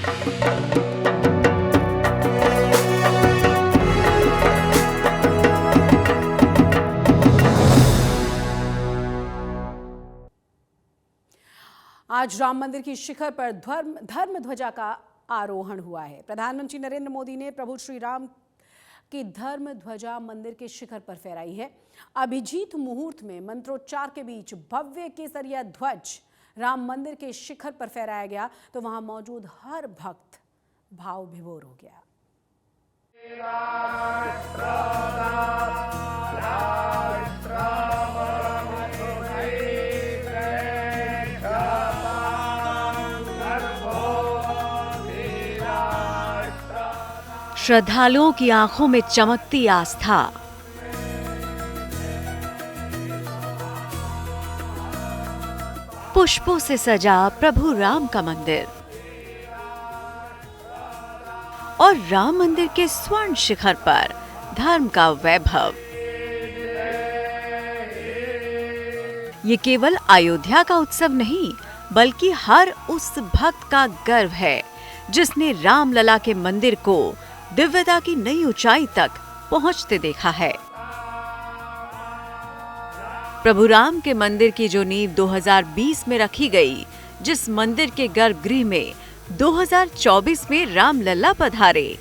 आज राम मंदिर की शिखर पर धर्म ध्वजा का आरोहण हुआ है। प्रधानमंत्री नरेंद्र मोदी ने प्रभु श्री राम की धर्म ध्वजा मंदिर के शिखर पर फहराई है। अभिजीत मुहूर्त में मंत्रोच्चार के बीच भव्य केसरिया ध्वज राम मंदिर के शिखर पर फहराया गया तो वहां मौजूद हर भक्त भाव विभोर हो गया। श्रद्धालुओं की आंखों में चमकती आस्था, पुष्पों से सजा प्रभु राम का मंदिर और राम मंदिर के स्वर्ण शिखर पर धर्म का वैभव। ये केवल अयोध्या का उत्सव नहीं, बल्कि हर उस भक्त का गर्व है जिसने रामलला के मंदिर को दिव्यता की नई ऊंचाई तक पहुंचते देखा है। प्रभु राम के मंदिर की जो नींव 2020 में रखी गई, जिस मंदिर के गर्भगृह में 2024 में रामलला पधारे,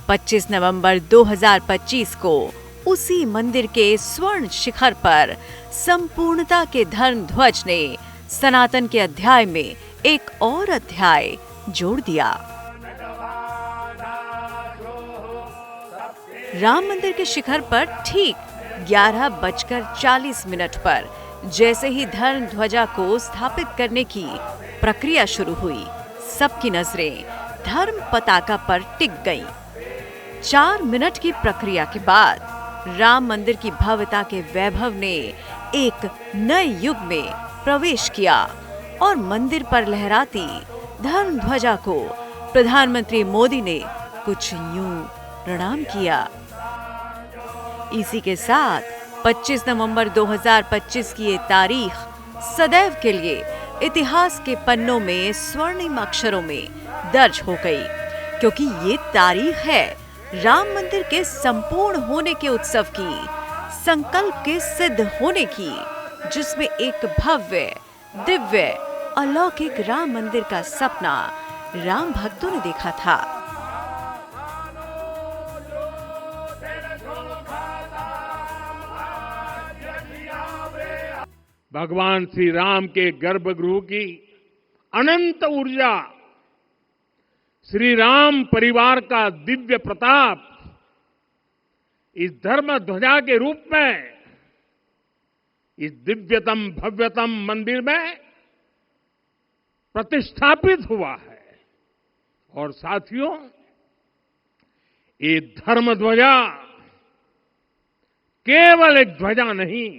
25 नवंबर 2025 को उसी मंदिर के स्वर्ण शिखर पर संपूर्णता के धर्म ध्वज ने सनातन के अध्याय में एक और अध्याय जोड़ दिया। राम मंदिर के शिखर पर ठीक 11:40 पर जैसे ही धर्म ध्वजा को स्थापित करने की प्रक्रिया शुरू हुई, सबकी नजरें धर्म पताका पर टिक गईं। 4 मिनट की प्रक्रिया के बाद राम मंदिर की भव्यता के वैभव ने एक नए युग में प्रवेश किया और मंदिर पर लहराती धर्म ध्वजा को प्रधानमंत्री मोदी ने कुछ यूं प्रणाम किया। इसी के साथ 25 नवंबर 2025 की ये तारीख सदैव के लिए इतिहास के पन्नों में स्वर्णिम अक्षरों में दर्ज हो गई, क्योंकि ये तारीख है राम मंदिर के संपूर्ण होने के उत्सव की, संकल्प के सिद्ध होने की, जिसमें एक भव्य, दिव्य, अलौकिक राम मंदिर का सपना राम भक्तों ने देखा था। भगवान श्री राम के गर्भगृह की अनंत ऊर्जा, श्री राम परिवार का दिव्य प्रताप इस धर्म ध्वजा के रूप में इस दिव्यतम भव्यतम मंदिर में प्रतिष्ठापित हुआ है। और साथियों, ये धर्म ध्वजा केवल एक ध्वजा नहीं,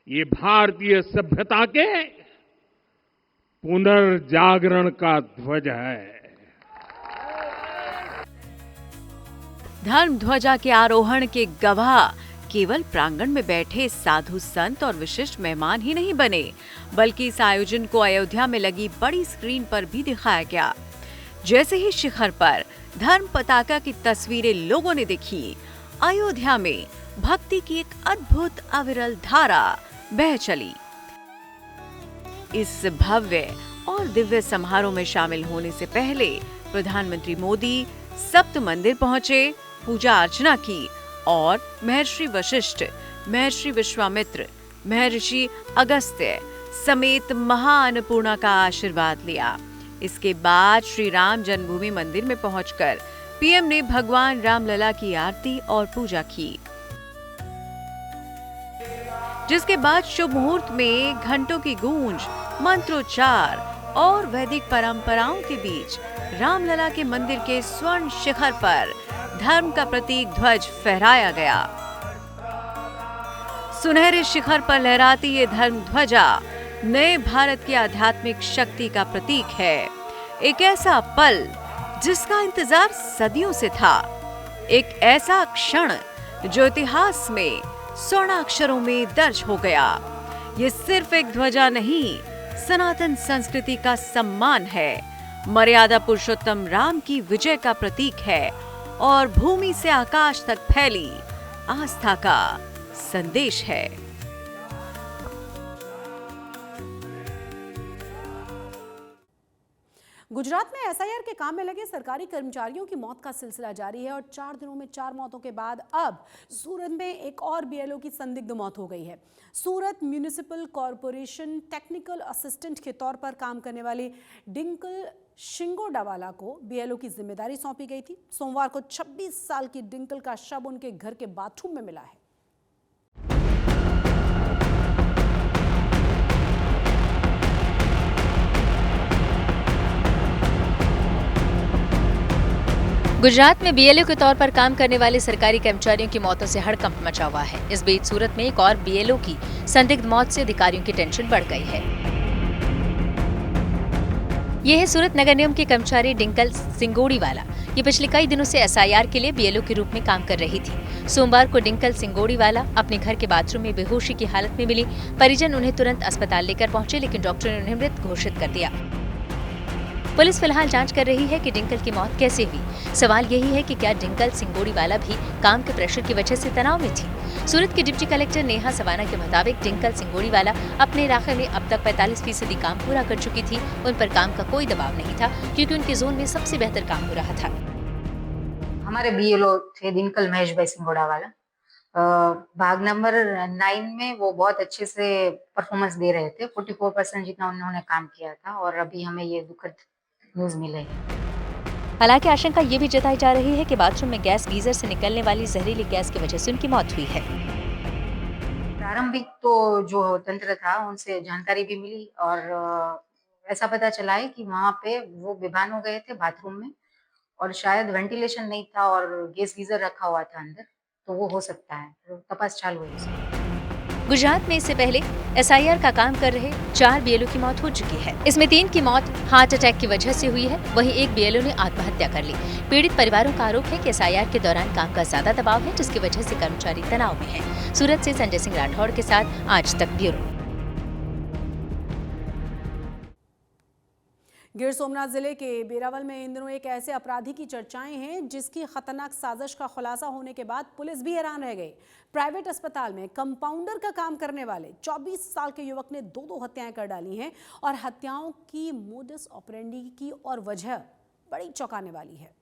ये भारतीय सभ्यता के पुनर्जागरण का ध्वज है। धर्म ध्वजा के आरोहण के गवाह केवल प्रांगण में बैठे साधु संत और विशिष्ट मेहमान ही नहीं बने, बल्कि इस आयोजन को अयोध्या में लगी बड़ी स्क्रीन पर भी दिखाया गया। जैसे ही शिखर पर धर्म पताका की तस्वीरें लोगों ने देखी, अयोध्या में भक्ति की एक अद्भुत अविरल धारा बह चली। इस भव्य और दिव्य समारोह में शामिल होने से पहले प्रधानमंत्री मोदी सप्त मंदिर पहुंचे, पूजा अर्चना की और महर्षि वशिष्ठ, महर्षि विश्वामित्र, महर्षि अगस्त्य समेत महाअन्नपूर्णा का आशीर्वाद लिया। इसके बाद श्री राम जन्मभूमि मंदिर में पहुंचकर पीएम ने भगवान रामलला की आरती और पूजा की, जिसके बाद शुभ मुहूर्त में घंटों की गूंज, मंत्रोच्चार और वैदिक परंपराओं के बीच रामलला के मंदिर के स्वर्ण शिखर पर धर्म का प्रतीक ध्वज फहराया गया। सुनहरे शिखर पर लहराती ये धर्म ध्वजा नए भारत की आध्यात्मिक शक्ति का प्रतीक है। एक ऐसा पल जिसका इंतजार सदियों से था, एक ऐसा क्षण जो इतिहास में स्वर्णाक्षरों में दर्ज हो गया। ये सिर्फ एक ध्वजा नहीं, सनातन संस्कृति का सम्मान है, मर्यादा पुरुषोत्तम राम की विजय का प्रतीक है और भूमि से आकाश तक फैली आस्था का संदेश है। गुजरात में एसआईआर के काम में लगे सरकारी कर्मचारियों की मौत का सिलसिला जारी है और 4 दिनों में 4 मौतों के बाद अब सूरत में एक और बीएलओ की संदिग्ध मौत हो गई है। सूरत म्यूनिसिपल कॉरपोरेशन टेक्निकल असिस्टेंट के तौर पर काम करने वाली डिंकल शिंगोडावाला को बीएलओ की जिम्मेदारी सौंपी गई थी। सोमवार को 26 साल की डिंकल का शव उनके घर के बाथरूम में मिला है। गुजरात में बीएलओ के तौर पर काम करने वाले सरकारी कर्मचारियों की मौतों से हड़कंप मचा हुआ है। इस बीच सूरत में एक और बीएलओ की संदिग्ध मौत से अधिकारियों की टेंशन बढ़ गई है। ये है सूरत नगर निगम के कर्मचारी डिंकल सिंगोड़ीवाला। ये पिछले कई दिनों से एसआईआर के लिए बीएलओ के रूप में काम कर रही थी। सोमवार को डिंकल सिंगोड़ीवाला अपने घर के बाथरूम में बेहोशी की हालत में मिली। परिजन उन्हें तुरंत अस्पताल लेकर पहुंचे, लेकिन डॉक्टर ने उन्हें मृत घोषित कर दिया। पुलिस फिलहाल जांच कर रही है कि डिंकल की मौत कैसे हुई। सवाल यही है कि क्या डिंकल सिंगोड़ीवाला भी काम के प्रेशर की वजह से तनाव में थी। सूरत की डिप्टी कलेक्टर नेहा सवाना के मुताबिक डिंकल सिंगोड़ीवाला अपने इलाके में अब तक 45% काम पूरा कर चुकी थी। उन पर काम का कोई दबाव नहीं था क्योंकि उनके जोन में सबसे बेहतर काम हो रहा था। हमारे बीएलओ थे दिनकल महेश भाई सिंगोड़ावाला। भाग नंबर 9 में वो बहुत अच्छे से परफॉर्मेंस दे रहे थे। 44% जितना उन्होंने काम किया था और अभी हमें ये दुखद न्यूज मिले। हालांकि आशंका ये भी जताई जा रही है कि बाथरूम में गैस गीजर से निकलने वाली जहरीली गैस की वजह से उनकी मौत हुई है। प्रारंभिक तो जो तंत्र था उनसे जानकारी भी मिली और ऐसा पता चला है कि वहां पे वो बेभान हो गए थे बाथरूम में और शायद वेंटिलेशन नहीं था और गैस गीजर रखा हुआ था अंदर, तो वो हो सकता है। तो तपास चालू है। गुजरात में इससे पहले एसआईआर का काम कर रहे 4 बीएलओ की मौत हो चुकी है। इसमें 3 की मौत हार्ट अटैक की वजह से हुई है, वहीं एक बीएलओ ने आत्महत्या कर ली। पीड़ित परिवारों का आरोप है कि एसआईआर के दौरान काम का ज्यादा दबाव है, जिसकी वजह से कर्मचारी तनाव में है। सूरत से संजय सिंह राठौड़ के साथ आज तक ब्यूरो। गिर सोमनाथ जिले के बेरावल में इन दिनों एक ऐसे अपराधी की चर्चाएं हैं जिसकी खतरनाक साजिश का खुलासा होने के बाद पुलिस भी हैरान रह गई। प्राइवेट अस्पताल में कंपाउंडर का काम करने वाले 24 साल के युवक ने 2 हत्याएं कर डाली हैं और हत्याओं की मोडस ऑपरेंडी की और वजह बड़ी चौंकाने वाली है।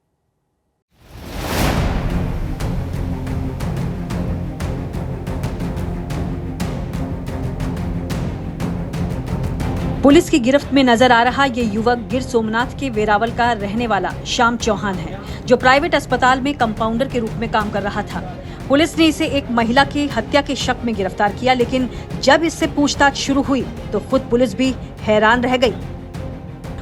पुलिस की गिरफ्त में नजर आ रहा ये युवक गिर सोमनाथ के वेरावल का रहने वाला श्याम चौहान है, जो प्राइवेट अस्पताल में कंपाउंडर के रूप में काम कर रहा था। पुलिस ने इसे एक महिला की हत्या के शक में गिरफ्तार किया, लेकिन जब इससे पूछताछ शुरू हुई तो खुद पुलिस भी हैरान रह गई।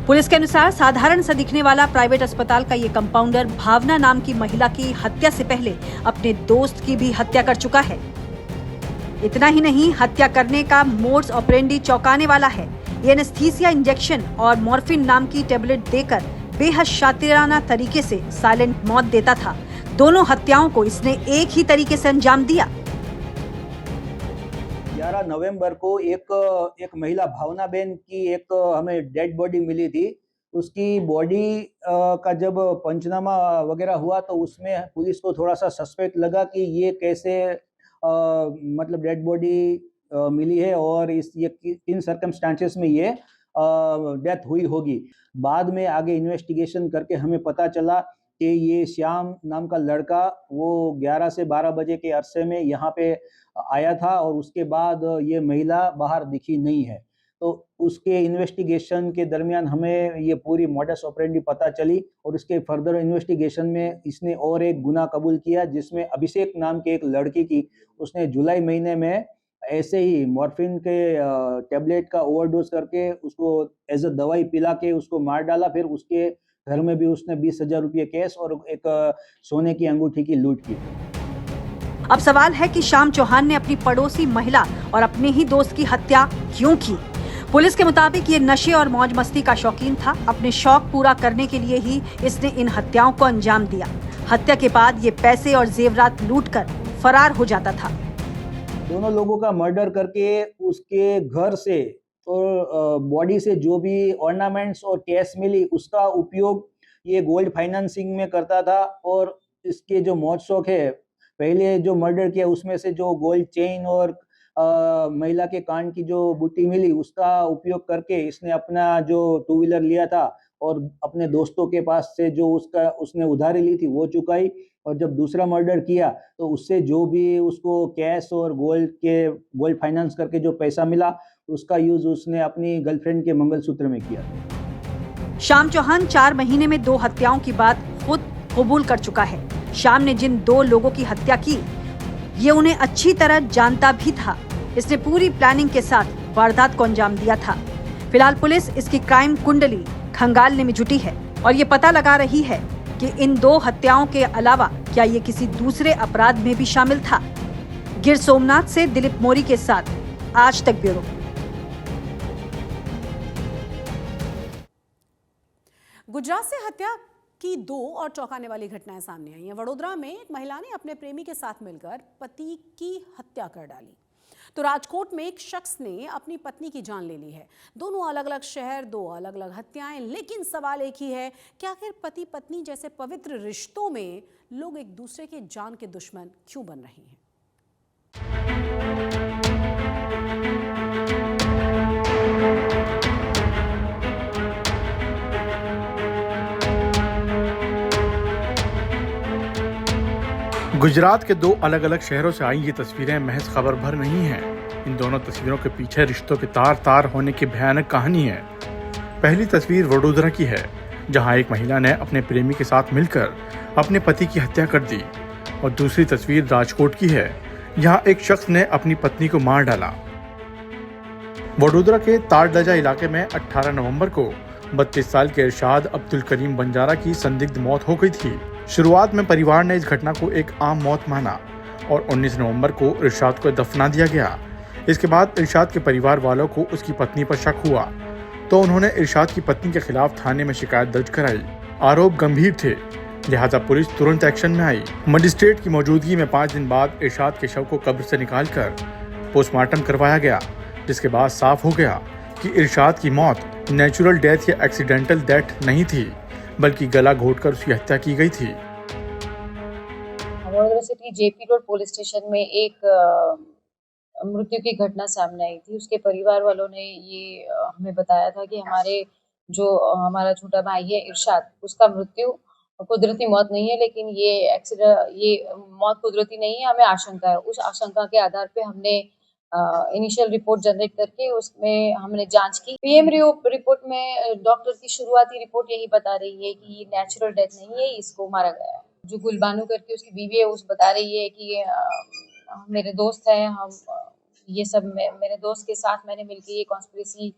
पुलिस के अनुसार साधारण सा दिखने वाला प्राइवेट अस्पताल का ये कंपाउंडर भावना नाम की महिला की हत्या से पहले अपने दोस्त की भी हत्या कर चुका है। इतना ही नहीं, हत्या करने का मोड्स ऑपरेंडी चौंकाने वाला है। ये एनेस्थीसिया इंजेक्शन और मॉर्फिन नाम की टेबलेट देकर बेहद शातिराना तरीके से साइलेंट मौत देता था। दोनों हत्याओं को इसने एक ही तरीके से अंजाम दिया। 11 नवंबर को एक महिला भावना बेन की एक हमें डेड बॉडी मिली थी। उसकी बॉडी का जब पंचनामा वगैरह हुआ तो उसमें पुलिस को थोड़ा सा सस्पेक्ट लगा कि ये कैसे मतलब डेड बॉडी मिली है और इन सर्कमस्टांसेस में ये डेथ हुई होगी। बाद में आगे इन्वेस्टिगेशन करके हमें पता चला कि ये श्याम नाम का लड़का वो 11 से 12 बजे के अरसे में यहाँ पे आया था और उसके बाद ये महिला बाहर दिखी नहीं है। तो उसके इन्वेस्टिगेशन के दरमियान हमें ये पूरी मॉडस ऑपरेंडी पता चली और उसके फर्दर इन्वेस्टिगेशन में इसने और एक गुनाह कबूल किया, जिसमें अभिषेक नाम के एक लड़की की उसने जुलाई महीने में ऐसे ही मॉर्फिन के टैबलेट का ओवरडोज करके उसको एज अ दवाई पिला के उसको मार डाला। फिर उसके घर में भी उसने 20,000 रुपये कैश और एक सोने की अंगूठी की लूट की। अब सवाल है कि श्याम चौहान ने अपनी पड़ोसी महिला और अपने ही दोस्त की हत्या क्यों की? पुलिस के मुताबिक ये नशे और मौज मस्ती का शौकीन था। अपने शौक पूरा करने के लिए ही इसने इन हत्याओं को अंजाम दिया। हत्या के बाद ये पैसे और जेवरात लूटकर फरार हो जाता था। दोनों लोगों का मर्डर करके उसके घर से और बॉडी से जो भी ऑर्नामेंट्स और कैश मिली उसका उपयोग ये गोल्ड फाइनेंसिंग में करता था। और इसके जो मौत शौक है, पहले जो मर्डर किया उसमें से जो गोल्ड चेन और महिला के कान की जो बूटी मिली उसका उपयोग करके इसने अपना जो टू व्हीलर लिया था और अपने दोस्तों के पास से जो उसने उधारी ली थी वो चुकाई। और जब दूसरा मर्डर किया तो उससे जो भी उसको कैश और गोल्ड फाइनेंस करके जो पैसा मिला उसका यूज उसने अपनी गर्लफ्रेंड के मंगलसूत्र में किया। श्याम चौहान 4 महीने में 2 हत्याओं की बात खुद कबूल कर चुका है। श्याम ने जिन 2 लोगों की हत्या की ये उन्हें अच्छी तरह जानता भी था। इसने पूरी प्लानिंग के साथ वारदात को अंजाम दिया था। फिलहाल पुलिस इसकी क्राइम कुंडली खंगालने में जुटी है और ये पता लगा रही है कि इन 2 हत्याओं के अलावा क्या ये किसी दूसरे अपराध में भी शामिल था। गिर सोमनाथ से दिलीप मोरी के साथ आज तक ब्यूरो। गुजरात से हत्या की 2 और चौंकाने वाली घटनाएं सामने आई हैं। वडोदरा में एक महिला ने अपने प्रेमी के साथ मिलकर पति की हत्या कर डाली। तो राजकोट में एक शख्स ने अपनी पत्नी की जान ले ली है। दोनों अलग अलग शहर, 2 अलग अलग हत्याएं, लेकिन सवाल एक ही है कि आखिर पति पत्नी जैसे पवित्र रिश्तों में लोग एक दूसरे के जान के दुश्मन क्यों बन रहे हैं। गुजरात के 2 अलग अलग शहरों से आई ये तस्वीरें महज खबर भर नहीं हैं। इन दोनों तस्वीरों के पीछे रिश्तों के तार तार होने की भयानक कहानी है। पहली तस्वीर वडोदरा की है, जहां एक महिला ने अपने प्रेमी के साथ मिलकर अपने पति की हत्या कर दी। और दूसरी तस्वीर राजकोट की है, जहां एक शख्स ने अपनी पत्नी को मार डाला। वडोदरा के ताड़दजा इलाके में 18 नवंबर को 32 साल के इरशाद अब्दुल करीम बंजारा की संदिग्ध मौत हो गई थी। शुरुआत में परिवार ने इस घटना को एक आम मौत माना और 19 नवंबर को इरशाद को दफना दिया गया। इसके बाद इरशाद के परिवार वालों को उसकी पत्नी पर शक हुआ तो उन्होंने इरशाद की पत्नी के खिलाफ थाने में शिकायत दर्ज कराई। आरोप गंभीर थे, लिहाजा पुलिस तुरंत एक्शन में आई। मजिस्ट्रेट की मौजूदगी में 5 दिन बाद इरशाद के शव को कब्र से निकालकर पोस्टमार्टम करवाया गया, जिसके बाद साफ हो गया कि इरशाद की मौत नेचुरल डेथ या एक्सीडेंटल डेथ नहीं थी, बल्कि गला घोटकर उसकी हत्या की गई थी। Vadodara city JP road police station में एक मृत्यु की घटना सामने आई थी। उसके परिवार वालों ने ये हमें बताया था कि हमारा छोटा भाई है इरशाद, उसका मृत्यु कुदरती मौत नहीं है, लेकिन ये मौत कुदरती नहीं है, हमें आशंका है। उस आशंका के आधार पे हमने इनिशियल रिपोर्ट जनरेट करके उसमें हमने जांच की। पीएम रिपोर्ट में डॉक्टर की शुरुआती रिपोर्ट यही बता रही है कि ये नेचुरल डेथ नहीं है, इसको मारा गया है। जो गुलबानू करके उसकी बीवी है उस बता रही है कि मेरे दोस्त हैं, मेरे दोस्त के साथ मैंने मिलकर ये कॉन्स्पिरेसी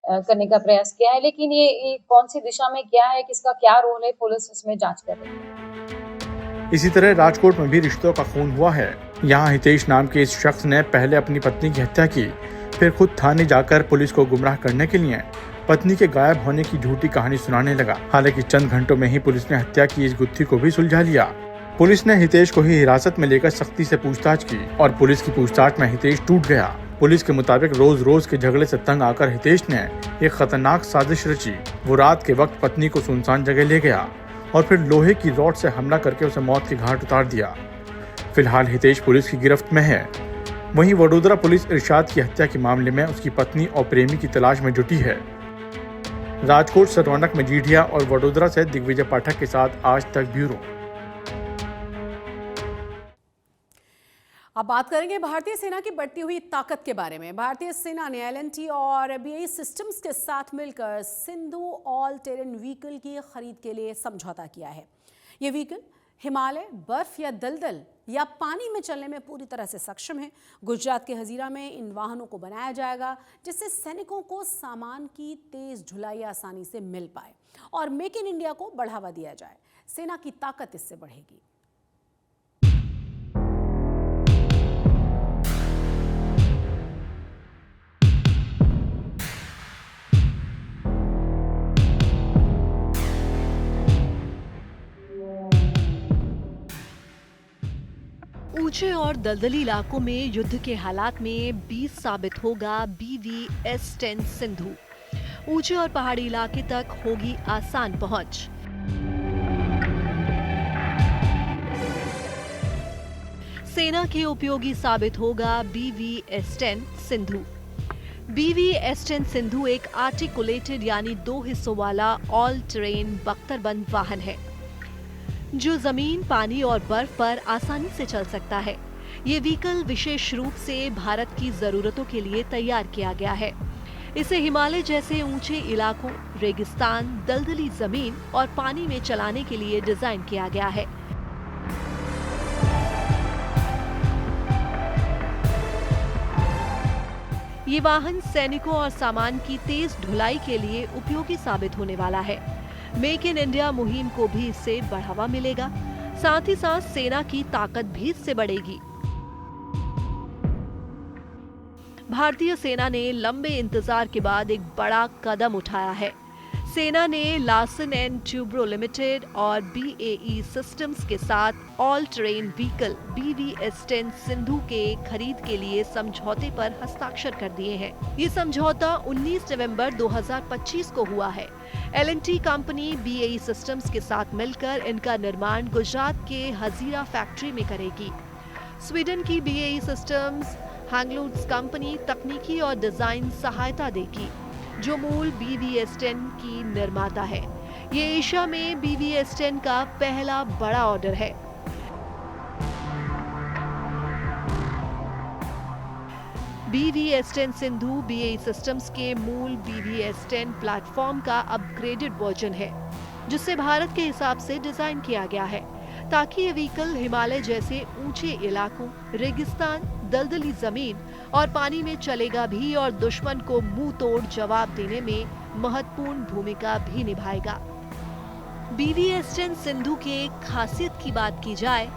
करने का प्रयास किया है, लेकिन ये कौन सी दिशा में क्या है, किसका क्या रोल है, पुलिस इसमें जांच कर रही है। इसी तरह राजकोट में भी रिश्तों का खून हुआ है। यहाँ हितेश नाम के इस शख्स ने पहले अपनी पत्नी की हत्या की, फिर खुद थाने जाकर पुलिस को गुमराह करने के लिए पत्नी के गायब होने की झूठी कहानी सुनाने लगा। हालांकि चंद घंटों में ही पुलिस ने हत्या की इस गुत्थी को भी सुलझा लिया। पुलिस ने हितेश को ही हिरासत में लेकर सख्ती से पूछताछ की और पुलिस की पूछताछ में हितेश टूट गया। पुलिस के मुताबिक रोज के झगड़े से तंग आकर हितेश ने एक खतरनाक साजिश रची। वो रात के वक्त पत्नी को सुनसान जगह ले गया और फिर लोहे की रॉड से हमला करके उसे मौत के घाट उतार दिया। फिलहाल हितेश पुलिस की गिरफ्त में है। वहीं वडोदरा पुलिस इरशाद की हत्या के मामले में उसकी पत्नी और प्रेमी की तलाश में जुटी है। राजकोट से रौनक मजीठिया और वडोदरा से दिग्विजय पाठक के साथ आज तक ब्यूरो। अब बात करेंगे भारतीय सेना की बढ़ती हुई ताकत के बारे में। भारतीय सेना ने एल&टी और BAE सिस्टम्स के साथ मिलकर सिंधु ऑल टेरेन व्हीकल की खरीद के लिए समझौता किया है। ये व्हीकल हिमालय, बर्फ या दलदल या पानी में चलने में पूरी तरह से सक्षम है। गुजरात के हजीरा में इन वाहनों को बनाया जाएगा, जिससे सैनिकों को सामान की तेज ढुलाई आसानी से मिल पाए और मेक इन इंडिया को बढ़ावा दिया जाए। सेना की ताकत इससे बढ़ेगी। ऊंचे और दलदली इलाकों में युद्ध के हालात में 20 साबित होगा BVS-10 सिंधु। ऊंचे और पहाड़ी इलाके तक होगी आसान पहुंच। सेना के उपयोगी साबित होगा BVS-10 सिंधु। BVS-10 सिंधु एक आर्टिकुलेटेड यानी 2 हिस्सों वाला ऑल टेरेन बख्तरबंद वाहन है जो जमीन, पानी और बर्फ पर आसानी से चल सकता है। ये व्हीकल विशेष रूप से भारत की जरूरतों के लिए तैयार किया गया है। इसे हिमालय जैसे ऊंचे इलाकों, रेगिस्तान, दलदली जमीन और पानी में चलाने के लिए डिजाइन किया गया है। ये वाहन सैनिकों और सामान की तेज ढुलाई के लिए उपयोगी साबित होने वाला है। मेक इन इंडिया मुहिम को भी इससे बढ़ावा मिलेगा। साथ ही साथ सेना की ताकत भी इससे बढ़ेगी। भारतीय सेना ने लंबे इंतजार के बाद एक बड़ा कदम उठाया है। सेना ने लार्सन एंड ट्यूब्रो लिमिटेड और BAE सिस्टम्स के साथ all terrain vehicle BVS-10 Sindhu के खरीद के लिए समझौते पर हस्ताक्षर कर दिए हैं। ये समझौता 19 नवंबर 2025 को हुआ है। L&T कंपनी BAE सिस्टम्स के साथ मिलकर इनका निर्माण गुजरात के हजीरा फैक्ट्री में करेगी। स्वीडन की BAE सिस्टम्स हैंगलूड्स कंपनी तकनीकी और डिजाइन सहायता देगी, जो मूल BVS-10 की निर्माता है। ये एशिया में BVS-10 का पहला बड़ा ऑर्डर है। BVS-10 सिंधु BAE सिस्टम्स के मूल BVS-10 प्लेटफॉर्म का अपग्रेडेड वर्जन है, जिसे भारत के हिसाब से डिजाइन किया गया है ताकि ये व्हीकल हिमालय जैसे ऊंचे इलाकों, रेगिस्तान, दलदली जमीन और पानी में चलेगा भी और दुश्मन को मुंह तोड़ जवाब देने में महत्वपूर्ण भूमिका भी निभाएगा। BVS-10 सिंधु के खासियत की बात की जाए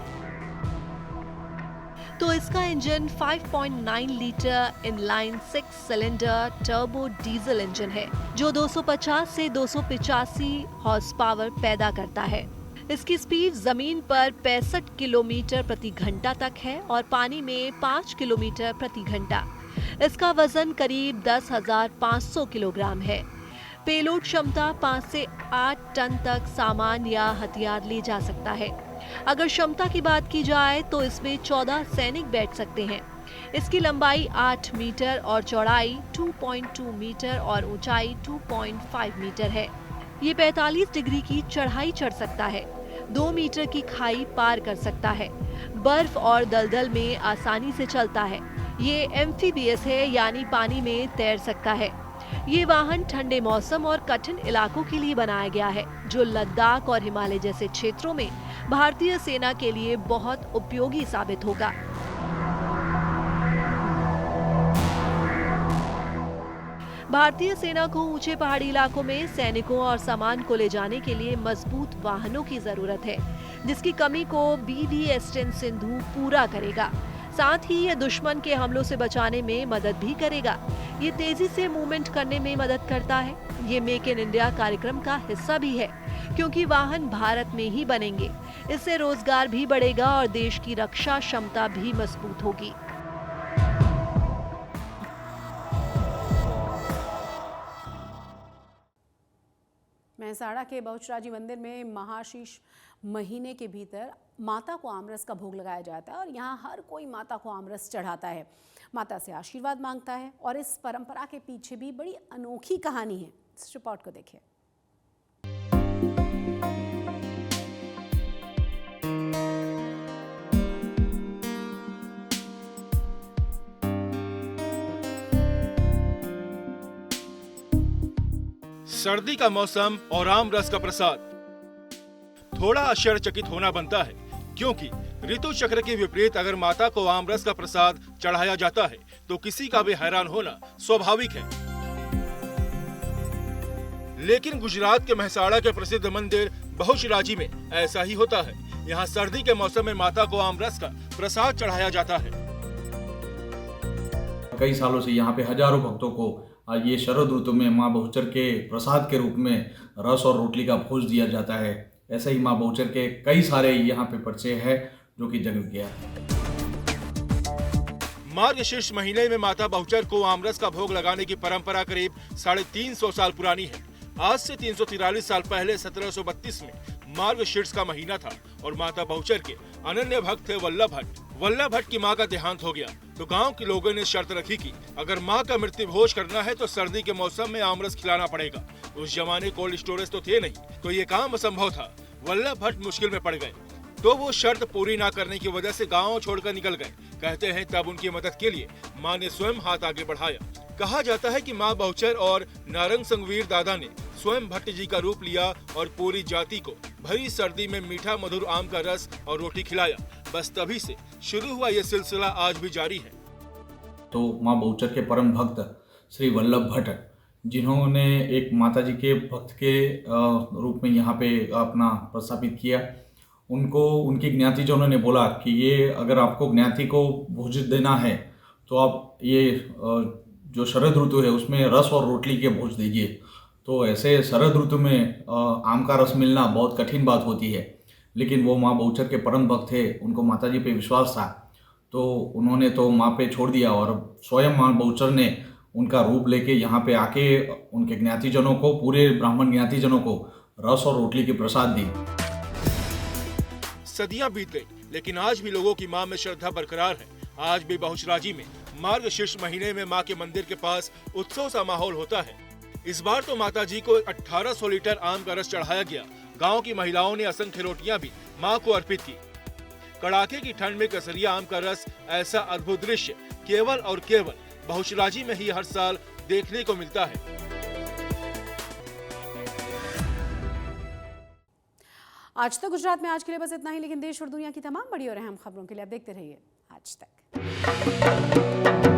तो इसका engine 5.9 litre inline 6 cylinder turbo diesel engine है, जो 250 से 285 हॉर्स पावर पैदा करता है। इसकी स्पीड जमीन पर 65 किलोमीटर प्रति घंटा तक है और पानी में 5 किलोमीटर प्रति घंटा। इसका वजन करीब 10,500 किलोग्राम है। पेलोड क्षमता 5 से 8 टन तक सामान या हथियार ले जा सकता है। अगर क्षमता की बात की जाए तो इसमें 14 सैनिक बैठ सकते हैं। इसकी लंबाई 8 मीटर और चौड़ाई 2.2 मीटर और ऊंचाई 2.5 मीटर है। ये 45 डिग्री की चढ़ाई चढ़ सकता है, 2 मीटर की खाई पार कर सकता है, बर्फ और दलदल में आसानी से चलता है। ये एम्फीबियस है यानी पानी में तैर सकता है। ये वाहन ठंडे मौसम और कठिन इलाकों के लिए बनाया गया है, जो लद्दाख और हिमालय जैसे क्षेत्रों में भारतीय सेना के लिए बहुत उपयोगी साबित होगा। भारतीय सेना को ऊंचे पहाड़ी इलाकों में सैनिकों और सामान को ले जाने के लिए मजबूत वाहनों की जरूरत है, जिसकी कमी को BVS-10 सिंधु पूरा करेगा। साथ ही यह दुश्मन के हमलों से बचाने में मदद भी करेगा। ये तेजी से मूवमेंट करने में मदद करता है। ये मेक इन इंडिया कार्यक्रम का हिस्सा भी है, क्योंकि वाहन भारत में ही बनेंगे। इससे रोजगार भी बढ़ेगा और देश की रक्षा क्षमता भी मजबूत होगी। मेहसाणा के बहुचराजी मंदिर में महाशीष महीने के भीतर माता को आमरस का भोग लगाया जाता है और यहाँ हर कोई माता को आमरस चढ़ाता है, माता से आशीर्वाद मांगता है। और इस परंपरा के पीछे भी बड़ी अनोखी कहानी है। इस रिपोर्ट को देखिए। सर्दी का मौसम और आम रस का प्रसाद। थोड़ा आश्चर्यचकित होना बनता है, क्योंकि ऋतु चक्र के विपरीत अगर माता को आम रस का प्रसाद चढ़ाया जाता है तो किसी का भी हैरान होना स्वाभाविक है। लेकिन गुजरात के मेहसाणा के प्रसिद्ध मंदिर बहुचराजी में ऐसा ही होता है। यहाँ सर्दी के मौसम में माता को आम रस का प्रसाद चढ़ाया जाता है। कई सालों से यहाँ पे हजारों भक्तों को ये शरद ऋतु में माँ बहुचर के प्रसाद के रूप में रस और रोटली का भोज दिया जाता है। ऐसे ही माँ बहुचर के कई सारे यहाँ पे परिचय है जो कि जगत गया है। मार्गशीर्ष महीने में माता बहुचर को आमरस का भोग लगाने की परंपरा करीब 350 साल पुरानी है। आज से 343 साल पहले 1732 में मार्गशीर्ष का महीना था और माता बहुचर के अनन्य भक्त थे वल्लभ भट्ट। वल्लभ भट्ट की मां का देहांत हो गया तो गांव के लोगों ने शर्त रखी कि अगर मां का मृत्यु भोज करना है तो सर्दी के मौसम में आमरस खिलाना पड़ेगा। उस जमाने कोल्ड स्टोरेज तो थे नहीं, तो ये काम असंभव था। वल्लभ भट्ट मुश्किल में पड़ गए तो वो शर्त पूरी ना करने की वजह से गांव छोड़कर निकल गए। कहते हैं तब उनकी मदद के लिए मां ने स्वयं हाथ आगे बढ़ाया। कहा जाता है कि मां बहुचर और नारंग संगवीर दादा ने स्वयं भट्ट जी का रूप लिया और पूरी जाति को भरी सर्दी में मीठा मधुर आम का रस और रोटी खिलाया। बस तभी से शुरू हुआ ये सिलसिला आज भी जारी है। तो माँ बहुचर के परम भक्त श्री वल्लभ भट्ट, जिन्होंने एक माता जी के भक्त के रूप में यहाँ पे अपना प्रस्थापित किया, उनको उनकी ज्ञातिजनों ने बोला कि ये अगर आपको ज्ञाति को भोज देना है तो आप ये जो शरद ऋतु है उसमें रस और रोटली के भोज दीजिए। तो ऐसे शरद ऋतु में आम का रस मिलना बहुत कठिन बात होती है, लेकिन वो माँ बहुचर के परम भक्त थे, उनको माता जी पे विश्वास था, तो उन्होंने तो माँ पे छोड़ दिया और स्वयं माँ बहुचर ने उनका रूप लेके यहाँ पे आके उनके ज्ञातिजनों को, पूरे ब्राह्मण ज्ञातिजनों को रस और रोटली की प्रसाद दी। सदियां बीत गई लेकिन आज भी लोगों की मां में श्रद्धा बरकरार है। आज भी बहुचराजी में मार्गशीर्ष महीने में मां के मंदिर के पास उत्सव सा माहौल होता है। इस बार तो माता जी को 1800 लीटर आम का रस चढ़ाया गया। गांव की महिलाओं ने असंख्य रोटियां भी मां को अर्पित की। कड़ाके की ठंड में केसरिया आम का रस, ऐसा अद्भुत दृश्य केवल और केवल बहुचराजी में ही हर साल देखने को मिलता है। आज तक गुजरात में आज के लिए बस इतना ही, लेकिन देश और दुनिया की तमाम बड़ी और अहम खबरों के लिए आप देखते रहिए आज तक।